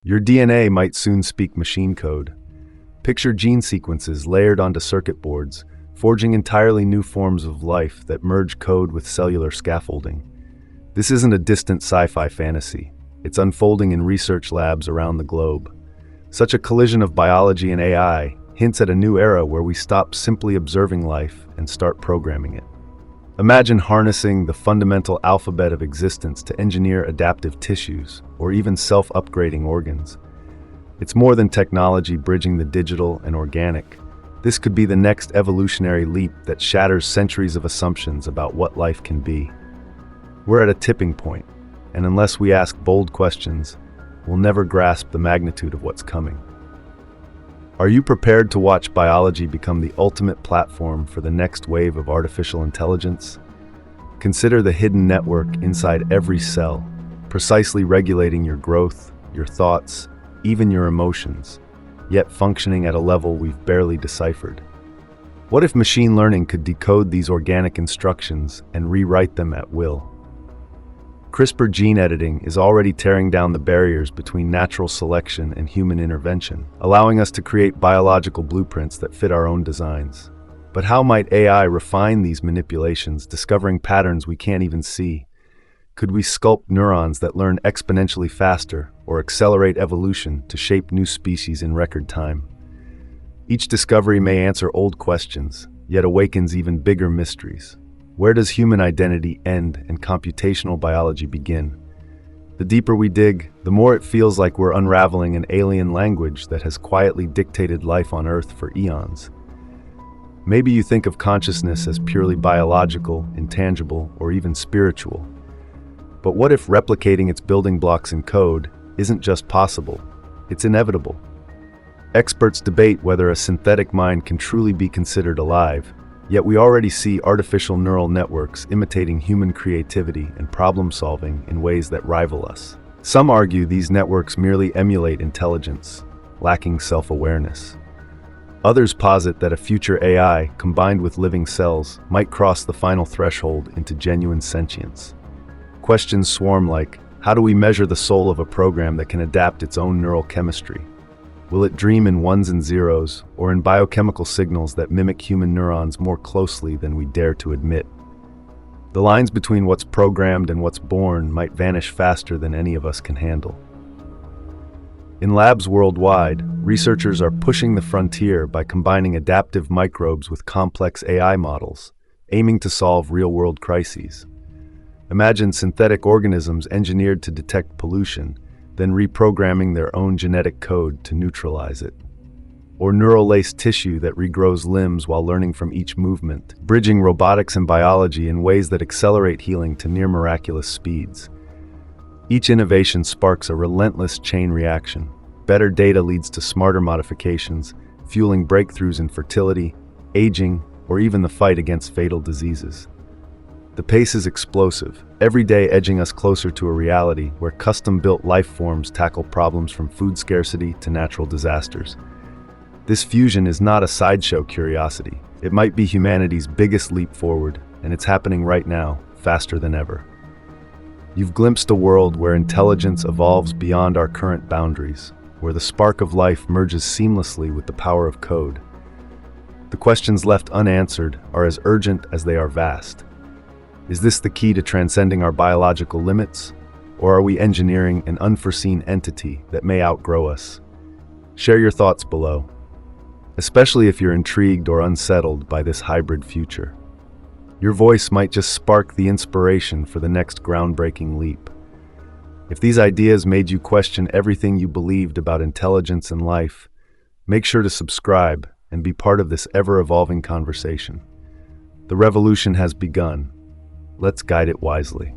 Your DNA might soon speak machine code. Picture gene sequences layered onto circuit boards, forging entirely new forms of life that merge code with cellular scaffolding. This isn't a distant sci-fi fantasy. It's unfolding in research labs around the globe. Such a collision of biology and AI hints at a new era where we stop simply observing life and start programming it. Imagine harnessing the fundamental alphabet of existence to engineer adaptive tissues or even self-upgrading organs. It's more than technology bridging the digital and organic. This could be the next evolutionary leap that shatters centuries of assumptions about what life can be. We're at a tipping point, and unless we ask bold questions, we'll never grasp the magnitude of what's coming. Are you prepared to watch biology become the ultimate platform for the next wave of artificial intelligence? Consider the hidden network inside every cell, precisely regulating your growth, your thoughts, even your emotions, yet functioning at a level we've barely deciphered. What if machine learning could decode these organic instructions and rewrite them at will? CRISPR gene editing is already tearing down the barriers between natural selection and human intervention, allowing us to create biological blueprints that fit our own designs. But how might AI refine these manipulations, discovering patterns we can't even see? Could we sculpt neurons that learn exponentially faster or accelerate evolution to shape new species in record time? Each discovery may answer old questions, yet awakens even bigger mysteries. Where does human identity end and computational biology begin? The deeper we dig, the more it feels like we're unraveling an alien language that has quietly dictated life on Earth for eons. Maybe you think of consciousness as purely biological, intangible, or even spiritual. But what if replicating its building blocks in code isn't just possible, it's inevitable? Experts debate whether a synthetic mind can truly be considered alive. Yet we already see artificial neural networks imitating human creativity and problem-solving in ways that rival us. Some argue these networks merely emulate intelligence, lacking self-awareness. Others posit that a future AI, combined with living cells, might cross the final threshold into genuine sentience. Questions swarm like, how do we measure the soul of a program that can adapt its own neural chemistry? Will it dream in ones and zeros, or in biochemical signals that mimic human neurons more closely than we dare to admit? The lines between what's programmed and what's born might vanish faster than any of us can handle. In labs worldwide, researchers are pushing the frontier by combining adaptive microbes with complex AI models, aiming to solve real-world crises. Imagine synthetic organisms engineered to detect pollution, then reprogramming their own genetic code to neutralize it. Or neural-laced tissue that regrows limbs while learning from each movement, bridging robotics and biology in ways that accelerate healing to near-miraculous speeds. Each innovation sparks a relentless chain reaction. Better data leads to smarter modifications, fueling breakthroughs in fertility, aging, or even the fight against fatal diseases. The pace is explosive, every day edging us closer to a reality where custom-built life forms tackle problems from food scarcity to natural disasters. This fusion is not a sideshow curiosity. It might be humanity's biggest leap forward, and it's happening right now, faster than ever. You've glimpsed a world where intelligence evolves beyond our current boundaries, where the spark of life merges seamlessly with the power of code. The questions left unanswered are as urgent as they are vast. Is this the key to transcending our biological limits, or are we engineering an unforeseen entity that may outgrow us? Share your thoughts below, especially if you're intrigued or unsettled by this hybrid future. Your voice might just spark the inspiration for the next groundbreaking leap. If these ideas made you question everything you believed about intelligence and life, make sure to subscribe and be part of this ever-evolving conversation. The revolution has begun. Let's guide it wisely.